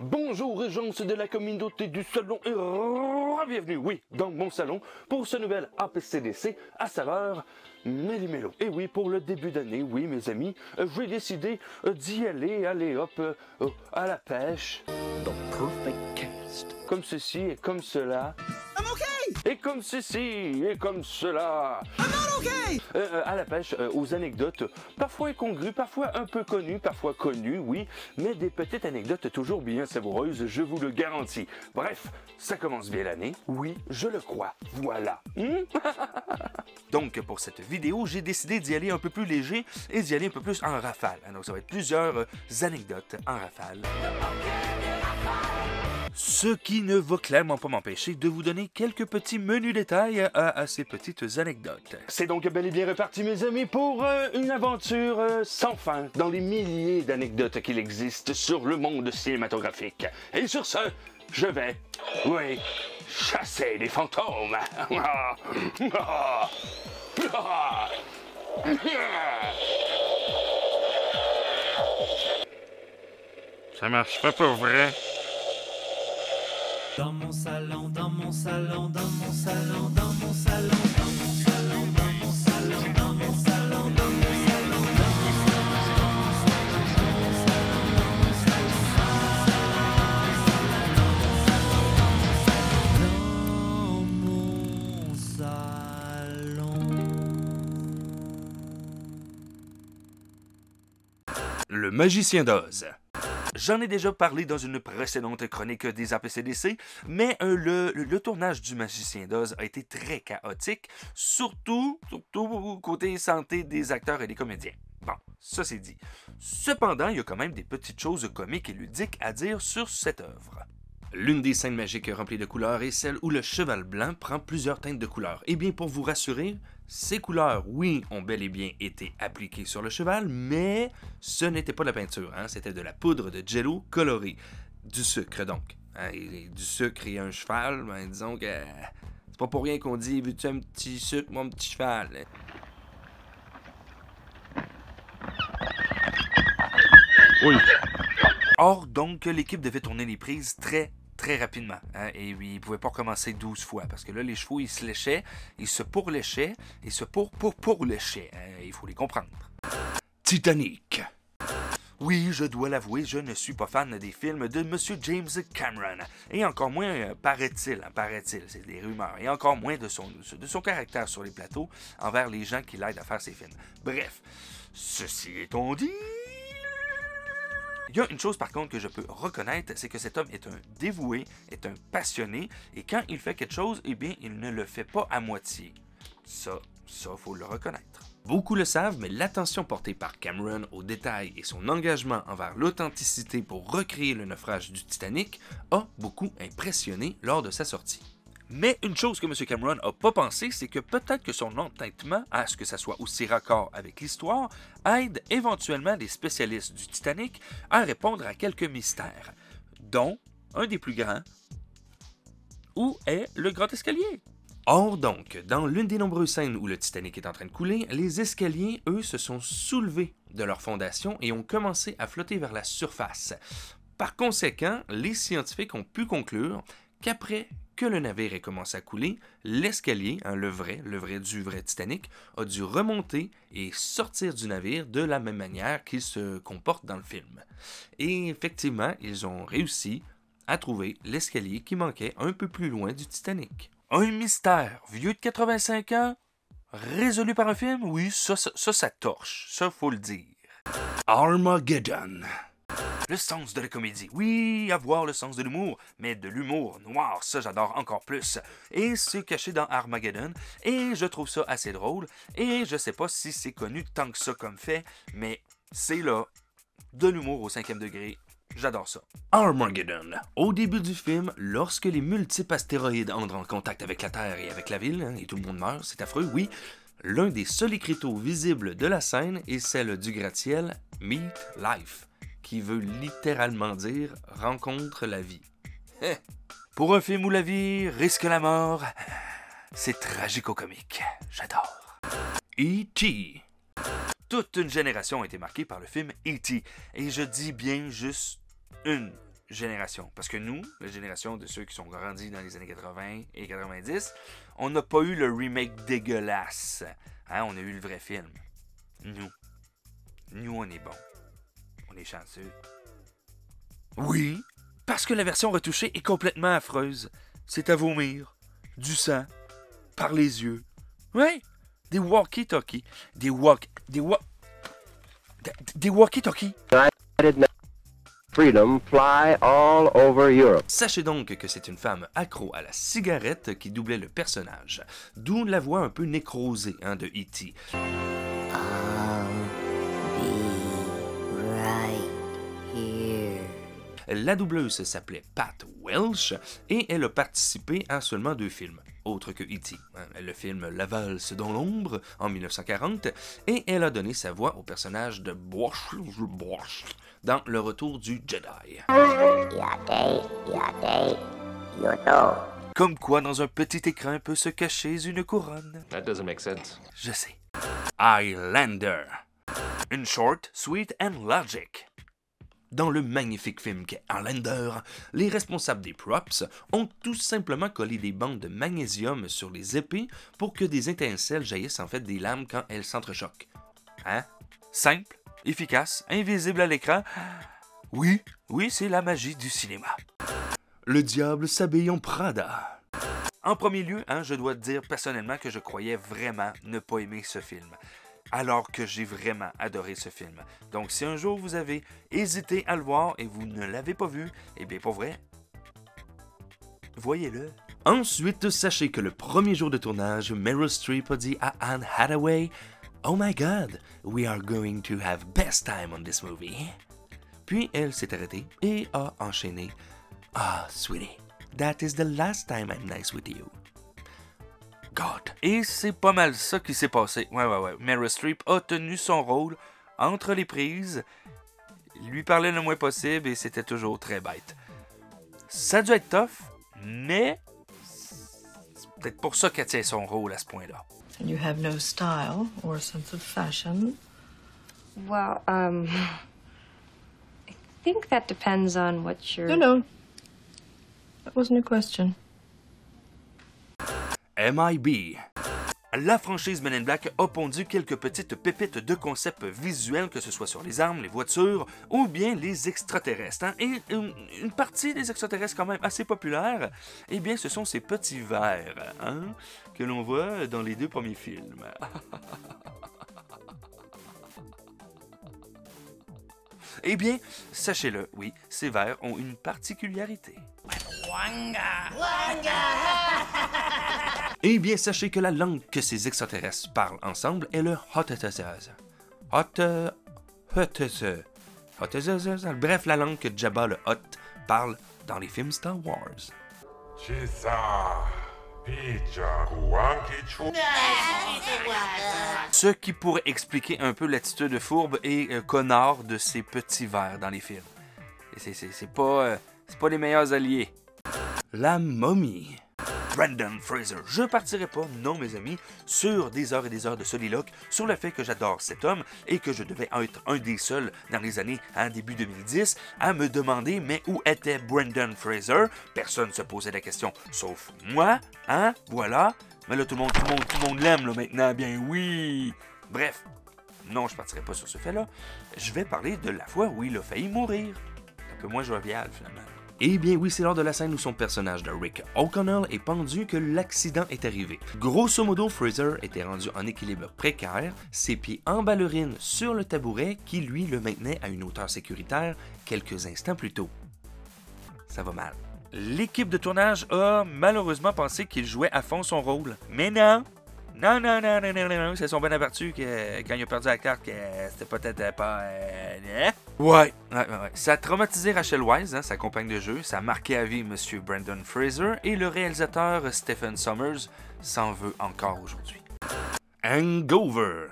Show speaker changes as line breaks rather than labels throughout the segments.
Bonjour gens de la communauté du salon et bienvenue, oui, dans mon salon pour ce nouvel APCDC à saveur Méli-Mélo. Et oui, pour le début d'année, oui mes amis, j'ai décidé d'y aller, allez hop, à la pêche. The perfect cast. Comme ceci et comme cela.
I'm okay.
Et comme ceci et comme cela.
I'm not okay.
À la pêche, aux anecdotes, parfois incongrues, parfois un peu connues, parfois connues, oui, mais des petites anecdotes toujours bien savoureuses, je vous le garantis. Bref, ça commence bien l'année, oui, je le crois, voilà. Donc, pour cette vidéo, j'ai décidé d'y aller un peu plus léger et d'y aller un peu plus en rafale. Donc, ça va être plusieurs anecdotes en rafale. Ce qui ne va clairement pas m'empêcher de vous donner quelques petits menus détails à ces petites anecdotes. C'est donc bel et bien reparti mes amis pour une aventure sans fin dans les milliers d'anecdotes qu'il existe sur le monde cinématographique. Et sur ce, je vais, oui, chasser les fantômes.
Ça marche pas pour vrai.
Dans mon salon, dans mon salon, dans mon salon, dans mon salon, dans mon salon, dans mon salon, dans mon salon, dans mon salon, dans mon salon.
Le magicien d'Oz. J'en ai déjà parlé dans une précédente chronique des APCDC, mais le tournage du Magicien d'Oz a été très chaotique, surtout côté santé des acteurs et des comédiens. Bon, ça c'est dit. Cependant, il y a quand même des petites choses comiques et ludiques à dire sur cette œuvre. L'une des scènes magiques remplies de couleurs est celle où le cheval blanc prend plusieurs teintes de couleurs. Eh bien, pour vous rassurer, ces couleurs, oui, ont bel et bien été appliquées sur le cheval, mais ce n'était pas de la peinture, hein? C'était de la poudre de jello colorée. Du sucre, donc. Hein? Et du sucre et un cheval, ben, disons que c'est pas pour rien qu'on dit « Veux-tu un petit sucre, mon petit cheval? »
Oui.
Or, donc, l'équipe devait tourner les prises très rapidement. Hein? Et oui, ils ne pouvaient pas recommencer 12 fois, parce que là, les chevaux, ils se léchaient, ils se pourléchaient, et se pourléchaient. Hein? Il faut les comprendre. Titanic. Oui, je dois l'avouer, je ne suis pas fan des films de M. James Cameron. Et encore moins, paraît-il, c'est des rumeurs, et encore moins de son caractère sur les plateaux envers les gens qui l'aident à faire ses films. Bref, ceci étant dit... Il y a une chose par contre que je peux reconnaître, c'est que cet homme est un dévoué, est un passionné, et quand il fait quelque chose, eh bien, il ne le fait pas à moitié. Ça, faut le reconnaître. Beaucoup le savent, mais l'attention portée par Cameron aux détails et son engagement envers l'authenticité pour recréer le naufrage du Titanic a beaucoup impressionné lors de sa sortie. Mais une chose que M. Cameron n'a pas pensé, c'est que peut-être que son entêtement à ce que ça soit aussi raccord avec l'histoire aide éventuellement les spécialistes du Titanic à répondre à quelques mystères, dont un des plus grands, où est le grand escalier? Or donc, dans l'une des nombreuses scènes où le Titanic est en train de couler, les escaliers, eux, se sont soulevés de leur fondation et ont commencé à flotter vers la surface. Par conséquent, les scientifiques ont pu conclure qu'après que le navire ait commencé à couler, l'escalier, hein, le vrai du vrai Titanic, a dû remonter et sortir du navire de la même manière qu'il se comporte dans le film. Et effectivement, ils ont réussi à trouver l'escalier qui manquait un peu plus loin du Titanic. Un mystère vieux de 85 ans, résolu par un film? Oui, ça torche, ça faut le dire. Armageddon. Le sens de la comédie. Oui, avoir le sens de l'humour, mais de l'humour noir, ça j'adore encore plus. Et c'est caché dans Armageddon, et je trouve ça assez drôle, et je sais pas si c'est connu tant que ça comme fait, mais c'est là, de l'humour au 5e degré. J'adore ça. Armageddon. Au début du film, lorsque les multiples astéroïdes entrent en contact avec la Terre et avec la ville, hein, et tout le monde meurt, c'est affreux, oui, l'un des seuls écriteaux visibles de la scène est celle du gratte-ciel « Meet Life », qui veut littéralement dire « rencontre la vie ». Pour un film où la vie risque la mort, c'est tragico-comique. J'adore. E.T. Toute une génération a été marquée par le film E.T. Et je dis bien juste une génération. Parce que nous, la génération de ceux qui sont grandis dans les années 80 et 90, on n'a pas eu le remake dégueulasse. Hein, on a eu le vrai film. Nous, on est bons. On est chanceux. Oui, parce que la version retouchée est complètement affreuse. C'est à vomir. Du sang. Par les yeux. Ouais, des walkie-talkies. Des walkie-talkies.
Freedom fly all over Europe.
Sachez donc que c'est une femme accro à la cigarette qui doublait le personnage. D'où la voix un peu nécrosée de E.T. La doubleuse s'appelait Pat Welsh et elle a participé à seulement 2 films, autres que E.T. Le film La valse dans l'ombre en 1940 et elle a donné sa voix au personnage de Bosch dans Le Retour du Jedi. Comme quoi dans un petit écran peut se cacher une couronne.
That doesn't make sense.
Je sais. Highlander. In short, sweet and logic. Dans le magnifique film qu'est Highlander, les responsables des props ont tout simplement collé des bandes de magnésium sur les épées pour que des étincelles jaillissent en fait des lames quand elles s'entrechoquent. Hein? Simple, efficace, invisible à l'écran. Oui, c'est la magie du cinéma. Le diable s'habille en Prada. En premier lieu, je dois dire personnellement que je croyais vraiment ne pas aimer ce film. Alors que j'ai vraiment adoré ce film. Donc si un jour vous avez hésité à le voir et vous ne l'avez pas vu, eh bien pour vrai, voyez-le. Ensuite, sachez que le premier jour de tournage, Meryl Streep a dit à Anne Hathaway « Oh my God, we are going to have best time on this movie. » Puis elle s'est arrêtée et a enchaîné « Ah, sweetie, that is the last time I'm nice with you. » God. Et c'est pas mal ça qui s'est passé. Ouais. Meryl Streep a tenu son rôle entre les prises, lui parlait le moins possible et c'était toujours très bête. Ça a dû être tough, mais c'est peut-être pour ça qu'elle tient son rôle à ce point-là.
And you have no style or sense of fashion?
Well, I think that depends on what you're...
No. That wasn't a question.
MIB. La franchise Men in Black a pondu quelques petites pépites de concepts visuels, que ce soit sur les armes, les voitures ou bien les extraterrestres. Et une partie des extraterrestres quand même assez populaire, eh bien ce sont ces petits vers que l'on voit dans les 2 premiers films. Eh bien, sachez-le, oui, ces vers ont une particularité. Eh bien, sachez que la langue que ces extraterrestres parlent ensemble est le Hotteteseuse. Bref, la langue que Jabba le Hutt parle dans les films Star Wars. Ce qui pourrait expliquer un peu l'attitude fourbe et connard de ces petits vers dans les films. C'est pas les meilleurs alliés. La momie. Brendan Fraser. Je partirai pas, non mes amis, sur des heures et des heures de soliloque sur le fait que j'adore cet homme et que je devais être un des seuls dans les années début 2010 à me demander mais où était Brendan Fraser. Personne ne se posait la question, sauf moi, voilà. Mais là tout le monde l'aime là maintenant, bien oui. Bref, non je partirai pas sur ce fait-là. Je vais parler de la fois où il a failli mourir. Un peu moins jovial finalement. Eh bien oui, c'est lors de la scène où son personnage de Rick O'Connell est pendu que l'accident est arrivé. Grosso modo, Fraser était rendu en équilibre précaire, ses pieds en ballerine sur le tabouret qui lui le maintenait à une hauteur sécuritaire quelques instants plus tôt. Ça va mal. L'équipe de tournage a malheureusement pensé qu'il jouait à fond son rôle. Mais non! Non, c'est son bon aperçu que quand il a perdu la carte que c'était peut-être pas... Ouais. Ça a traumatisé Rachel Weisz, sa compagne de jeu, ça a marqué à vie M. Brendan Fraser et le réalisateur Stephen Sommers s'en veut encore aujourd'hui. Hangover.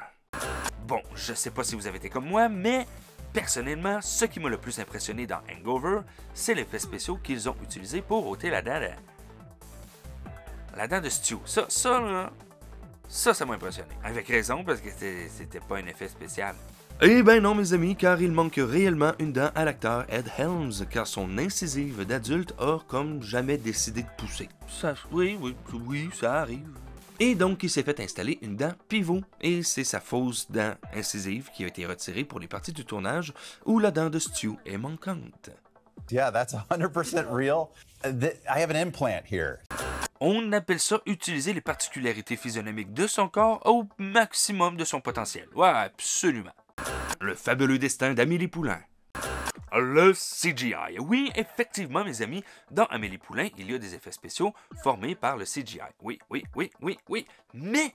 Bon, je sais pas si vous avez été comme moi, mais personnellement, ce qui m'a le plus impressionné dans Hangover, c'est l'effet spéciaux qu'ils ont utilisé pour ôter la dent de Stu. Ça m'a impressionné. Avec raison, parce que c'était pas un effet spécial. Eh ben non, mes amis, car il manque réellement une dent à l'acteur Ed Helms, car son incisive d'adulte a comme jamais décidé de pousser. Oui, ça arrive. Et donc, il s'est fait installer une dent pivot, et c'est sa fausse dent incisive qui a été retirée pour les parties du tournage où la dent de Stu est manquante.
Yeah, that's 100% real. I have an implant here.
On appelle ça utiliser les particularités physionomiques de son corps au maximum de son potentiel. Ouais, absolument. Le fabuleux destin d'Amélie Poulain. Le CGI. Oui, effectivement, mes amis, dans Amélie Poulain, il y a des effets spéciaux formés par le CGI. Oui. Mais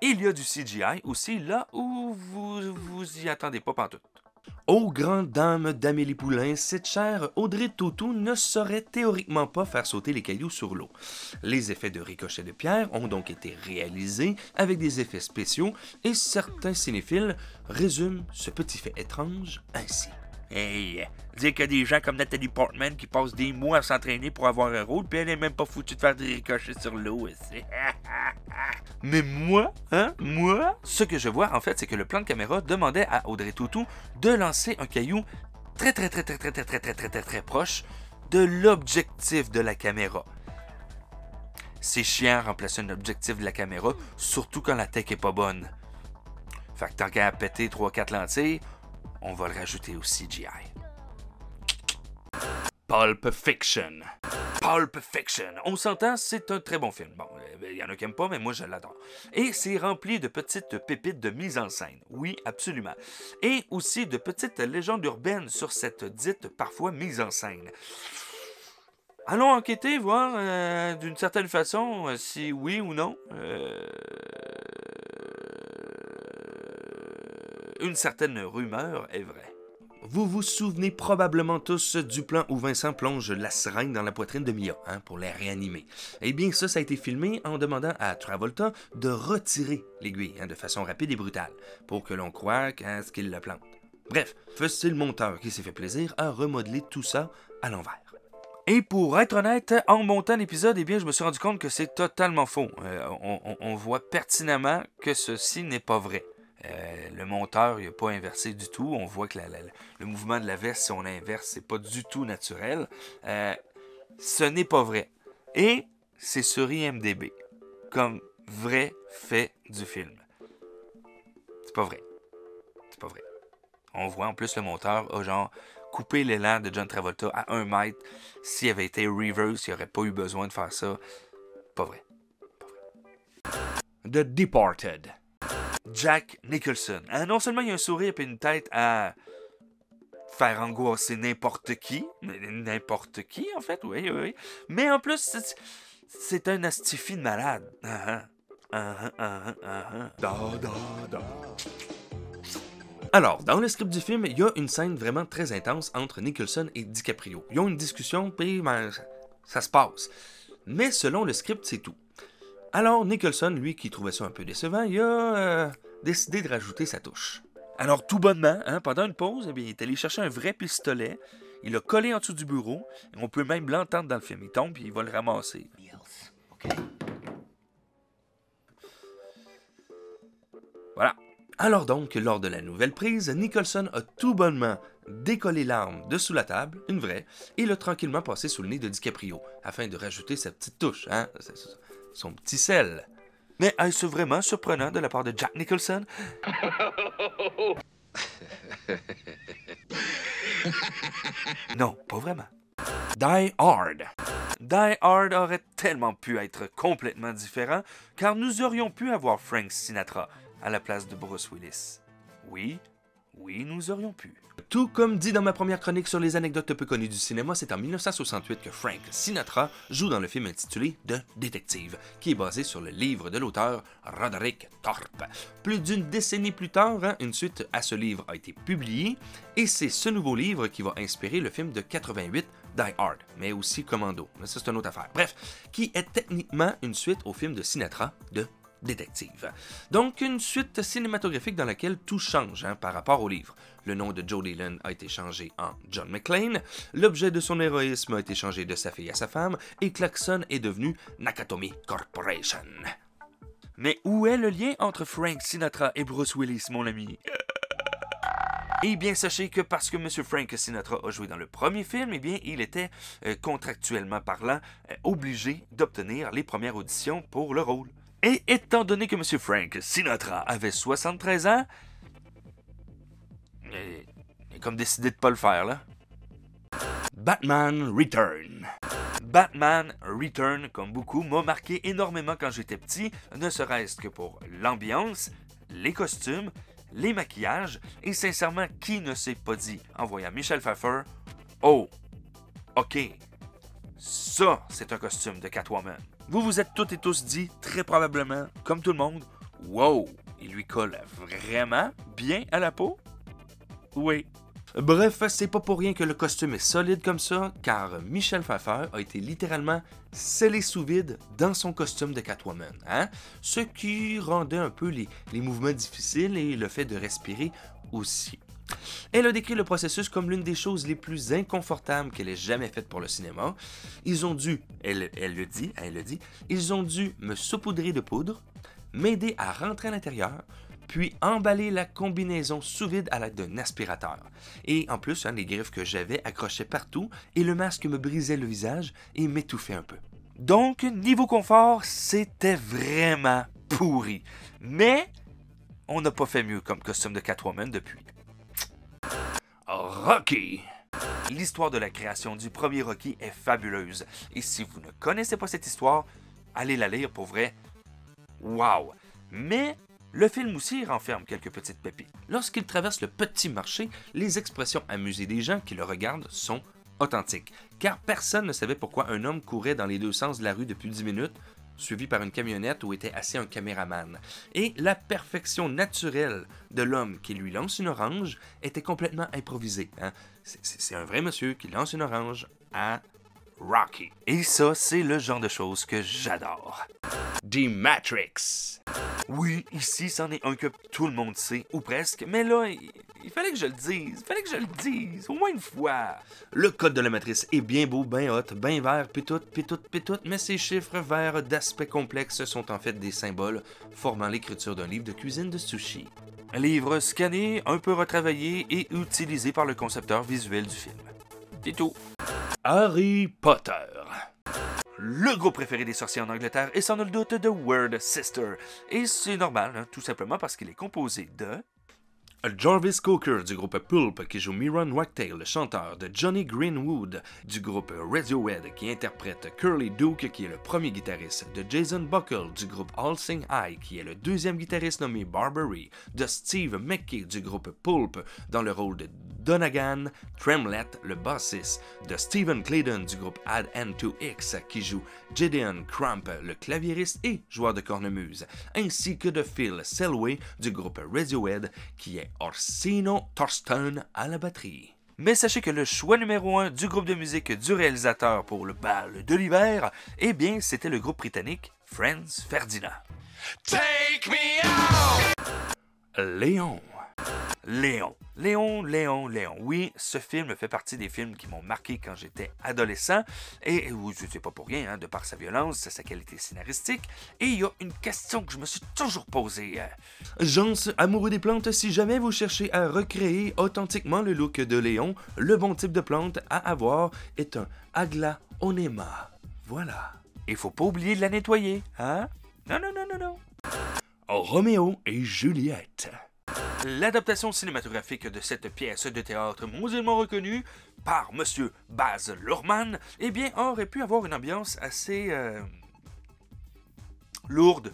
il y a du CGI aussi là où vous y attendez pas pantoute. Aux grandes dames d'Amélie Poulain, cette chère Audrey Tautou ne saurait théoriquement pas faire sauter les cailloux sur l'eau. Les effets de ricochet de pierre ont donc été réalisés avec des effets spéciaux et certains cinéphiles résument ce petit fait étrange ainsi. Hey, dire qu'il y a des gens comme Nathalie Portman qui passent des mois à s'entraîner pour avoir un rôle, puis elle n'est même pas foutue de faire des ricochets sur l'eau. Mais moi, ce que je vois en fait, c'est que le plan de caméra demandait à Audrey Tautou de lancer un caillou très proche de l'objectif de la caméra. C'est chiant à remplacer un objectif de la caméra, surtout quand la tech est pas bonne. Fait que tant qu'à péter 3-4 lentilles, on va le rajouter au CGI. Pulp Fiction. Pulp Fiction. On s'entend, c'est un très bon film. Bon, il y en a qui n'aiment pas, mais moi je l'adore. Et c'est rempli de petites pépites de mise en scène. Oui, absolument. Et aussi de petites légendes urbaines sur cette dite parfois mise en scène. Allons enquêter, voir d'une certaine façon si oui ou non une certaine rumeur est vraie. Vous vous souvenez probablement tous du plan où Vincent plonge la seringue dans la poitrine de Mia pour la réanimer. Eh bien, ça a été filmé en demandant à Travolta de retirer l'aiguille de façon rapide et brutale pour que l'on croie qu'à ce qu'il la plante. Bref, c'est le monteur qui s'est fait plaisir à remodeler tout ça à l'envers. Et pour être honnête, en montant l'épisode, eh bien, je me suis rendu compte que c'est totalement faux. On voit pertinemment que ceci n'est pas vrai. Le monteur, il n'a pas inversé du tout. On voit que le mouvement de la veste, si on inverse, c'est pas du tout naturel. Ce n'est pas vrai. Et c'est sur IMDb, comme vrai fait du film. C'est pas vrai. C'est pas vrai. On voit en plus le monteur a genre coupé l'élan de John Travolta à 1 mètre. S'il avait été reverse, il n'aurait pas eu besoin de faire ça. Pas vrai. Pas vrai. The Departed. Jack Nicholson. Non seulement il a un sourire et une tête à faire angoisser n'importe qui en fait, oui. Mais en plus, c'est un astifi de malade. Alors, dans le script du film, il y a une scène vraiment très intense entre Nicholson et DiCaprio. Ils ont une discussion, puis ça se passe. Mais selon le script, c'est tout. Alors, Nicholson, lui, qui trouvait ça un peu décevant, il a décidé de rajouter sa touche. Alors, tout bonnement, pendant une pause, eh bien, il est allé chercher un vrai pistolet, il l'a collé en dessous du bureau, et on peut même l'entendre dans le film. Il tombe, puis il va le ramasser. Voilà. Alors donc, lors de la nouvelle prise, Nicholson a tout bonnement décollé l'arme de sous la table, une vraie, et l'a tranquillement passé sous le nez de DiCaprio, afin de rajouter sa petite touche, son petit sel. Mais est-ce vraiment surprenant de la part de Jack Nicholson? Non, pas vraiment. Die Hard. Die Hard aurait tellement pu être complètement différent, car nous aurions pu avoir Frank Sinatra à la place de Bruce Willis. Oui, nous aurions pu. Tout comme dit dans ma première chronique sur les anecdotes peu connues du cinéma, c'est en 1968 que Frank Sinatra joue dans le film intitulé The Detective, qui est basé sur le livre de l'auteur Roderick Thorpe. Plus d'une décennie plus tard, une suite à ce livre a été publiée, et c'est ce nouveau livre qui va inspirer le film de 88, Die Hard, mais aussi Commando. Mais ça, c'est une autre affaire. Bref, qui est techniquement une suite au film de Sinatra de Détective. Donc, une suite cinématographique dans laquelle tout change par rapport au livre. Le nom de Joe Dillon a été changé en John McClane, l'objet de son héroïsme a été changé de sa fille à sa femme, et Klaxon est devenu Nakatomi Corporation. Mais où est le lien entre Frank Sinatra et Bruce Willis, mon ami? Et bien, sachez que parce que M. Frank Sinatra a joué dans le premier film, eh bien, il était contractuellement parlant obligé d'obtenir les premières auditions pour le rôle. Et étant donné que M. Frank Sinatra avait 73 ans, il a comme décidé de pas le faire, là. Batman Return. Batman Return, comme beaucoup, m'a marqué énormément quand j'étais petit, ne serait-ce que pour l'ambiance, les costumes, les maquillages, et sincèrement, qui ne s'est pas dit, en voyant Michel Pfeiffer, « Oh, ok, ça, c'est un costume de Catwoman. » Vous vous êtes toutes et tous dit, très probablement, comme tout le monde, « Wow, il lui colle vraiment bien à la peau? » Oui. Bref, c'est pas pour rien que le costume est solide comme ça, car Michel Pfeiffer a été littéralement scellé sous vide dans son costume de Catwoman, hein? Ce qui rendait un peu les mouvements difficiles et le fait de respirer aussi. Elle a décrit le processus comme l'une des choses les plus inconfortables qu'elle ait jamais faites pour le cinéma. Ils ont dû, elle le dit, ils ont dû me saupoudrer de poudre, m'aider à rentrer à l'intérieur, puis emballer la combinaison sous vide à l'aide d'un aspirateur. Et en plus, les griffes que j'avais accrochaient partout et le masque me brisait le visage et m'étouffait un peu. Donc, niveau confort, c'était vraiment pourri. Mais, on n'a pas fait mieux comme costume de Catwoman depuis. Rocky. L'histoire de la création du premier Rocky est fabuleuse. Et si vous ne connaissez pas cette histoire, allez la lire pour vrai. Wow! Mais le film aussi renferme quelques petites pépites. Lorsqu'il traverse le petit marché, les expressions amusées des gens qui le regardent sont authentiques. Car personne ne savait pourquoi un homme courait dans les deux sens de la rue depuis 10 minutes, suivi par une camionnette où était assis un caméraman. Et la perfection naturelle de l'homme qui lui lance une orange était complètement improvisée. Hein? C'est un vrai monsieur qui lance une orange à Rocky. Et ça, c'est le genre de choses que j'adore. The Matrix. Oui, ici, c'en est un que tout le monde sait, ou presque, mais là, il fallait que je le dise, au moins une fois. Le code de la matrice est bien beau, bien hot, bien vert, pis tout, mais ces chiffres verts d'aspect complexe sont en fait des symboles formant l'écriture d'un livre de cuisine de sushi. Un livre scanné, un peu retravaillé et utilisé par le concepteur visuel du film. C'est tout. Harry Potter. Le groupe préféré des sorciers en Angleterre est sans nul doute The Weird Sister. Et c'est normal, hein, tout simplement parce qu'il est composé de Jarvis Cocker du groupe Pulp qui joue Myron Wagtail, le chanteur, de Johnny Greenwood du groupe Radiohead qui interprète Curly Duke qui est le premier guitariste, de Jason Buckle du groupe All Sing High qui est le deuxième guitariste nommé Barbary, de Steve McKay du groupe Pulp dans le rôle de Donegan Tremlett, le bassiste, de Stephen Claydon du groupe Add N2X qui joue Gideon Crump, le claviériste et joueur de cornemuse, ainsi que de Phil Selway du groupe Radiohead qui est Orsino Thorsten à la batterie. Mais sachez que le choix numéro 1 du groupe de musique du réalisateur pour le bal de l'hiver, eh bien, c'était le groupe britannique Franz Ferdinand. Take me out! Léon. Léon. Oui, ce film fait partie des films qui m'ont marqué quand j'étais adolescent, et je ne sais pas pour rien, hein, de par sa violence, sa qualité scénaristique, et il y a une question que je me suis toujours posée. Gens amoureux des plantes, si jamais vous cherchez à recréer authentiquement le look de Léon, le bon type de plante à avoir est un Aglaonema. Voilà. Il faut pas oublier de la nettoyer, hein? Non. Roméo et Juliette. L'adaptation cinématographique de cette pièce de théâtre mondialement reconnue par M. Baz Luhrmann, eh bien, aurait pu avoir une ambiance assez lourde.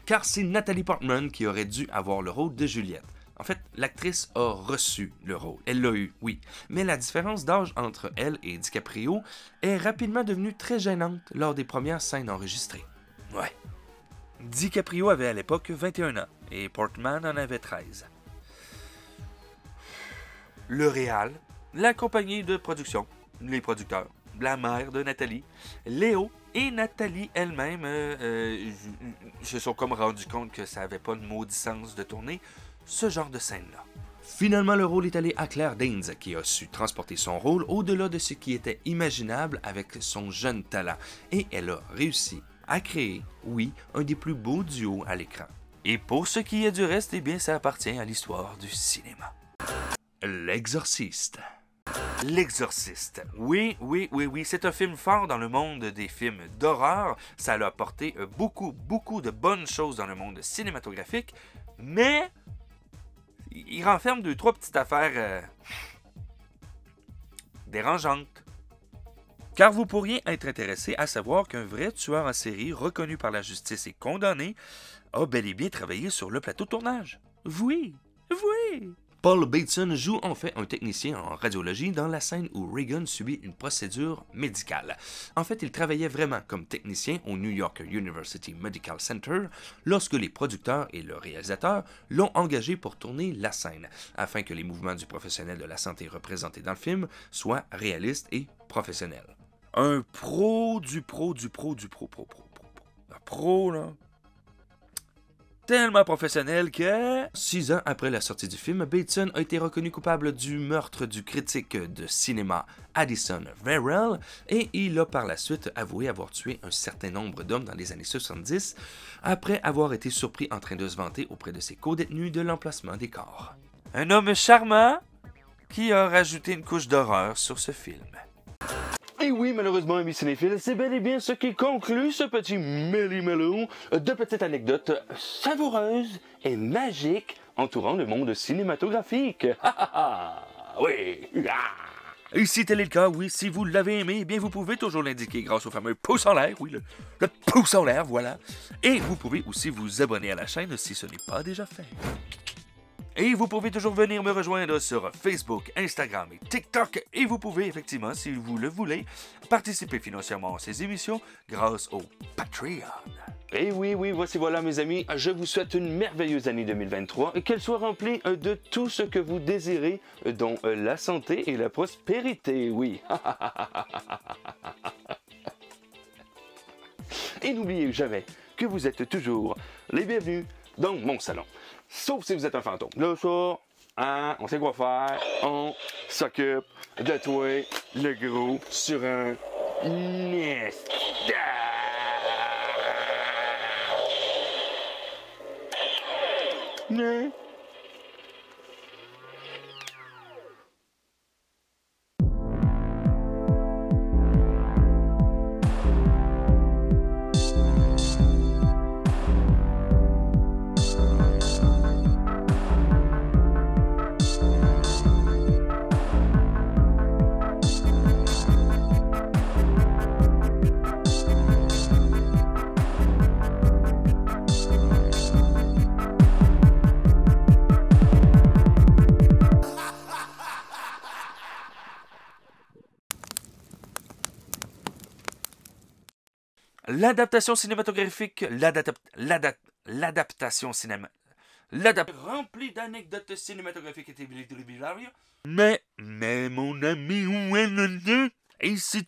Car c'est Nathalie Portman qui aurait dû avoir le rôle de Juliette. En fait, l'actrice a reçu le rôle. Elle l'a eu, oui. Mais la différence d'âge entre elle et DiCaprio est rapidement devenue très gênante lors des premières scènes enregistrées. Ouais. DiCaprio avait à l'époque 21 ans et Portman en avait 13. Le réal, la compagnie de production, les producteurs, la mère de Nathalie, Léo et Nathalie elle-même se sont comme rendus compte que ça n'avait pas de maudit sens de tourner ce genre de scène-là. Finalement, le rôle est allé à Claire Danes, qui a su transporter son rôle au-delà de ce qui était imaginable avec son jeune talent, et elle a réussi à créer, oui, un des plus beaux duos à l'écran. Et pour ce qui est du reste, eh bien, ça appartient à l'histoire du cinéma. L'Exorciste. L'Exorciste. Oui, c'est un film fort dans le monde des films d'horreur. Ça a apporté beaucoup de bonnes choses dans le monde cinématographique, mais il renferme 2-3 petites affaires dérangeantes. Car vous pourriez être intéressé à savoir qu'un vrai tueur en série reconnu par la justice et condamné a bel et bien travaillé sur le plateau de tournage. Oui. Paul Bateson joue en fait un technicien en radiologie dans la scène où Regan subit une procédure médicale. En fait, il travaillait vraiment comme technicien au New York University Medical Center lorsque les producteurs et le réalisateur l'ont engagé pour tourner la scène, afin que les mouvements du professionnel de la santé représentés dans le film soient réalistes et professionnels. Un pro du pro. Un pro, là. Tellement professionnel que 6 ans après la sortie du film, Bateson a été reconnu coupable du meurtre du critique de cinéma Addison Verrell et il a par la suite avoué avoir tué un certain nombre d'hommes dans les années 70 après avoir été surpris en train de se vanter auprès de ses co-détenus de l'emplacement des corps. Un homme charmant qui a rajouté une couche d'horreur sur ce film. Et oui, malheureusement, amis cinéphiles, c'est bel et bien ce qui conclut ce petit méli-mélo de petites anecdotes savoureuses et magiques entourant le monde cinématographique. Oui! Et si tel est le cas, oui, si vous l'avez aimé, eh bien vous pouvez toujours l'indiquer grâce au fameux pouce en l'air, oui, le pouce en l'air, voilà. Et vous pouvez aussi vous abonner à la chaîne si ce n'est pas déjà fait. Et vous pouvez toujours venir me rejoindre sur Facebook, Instagram et TikTok. Et vous pouvez effectivement, si vous le voulez, participer financièrement à ces émissions grâce au Patreon. Et oui, voici voilà mes amis, je vous souhaite une merveilleuse année 2023, qu'elle soit remplie de tout ce que vous désirez, dont la santé et la prospérité, oui. Et n'oubliez jamais que vous êtes toujours les bienvenus dans mon salon. Sauf si vous êtes un fantôme. Là, ça, hein, on sait quoi faire. On s'occupe de toi, le gros, sur un nest. L'adaptation cinématographique, l'adaptation remplie d'anecdotes cinématographiques et télévisuelles. Mais mon ami, et si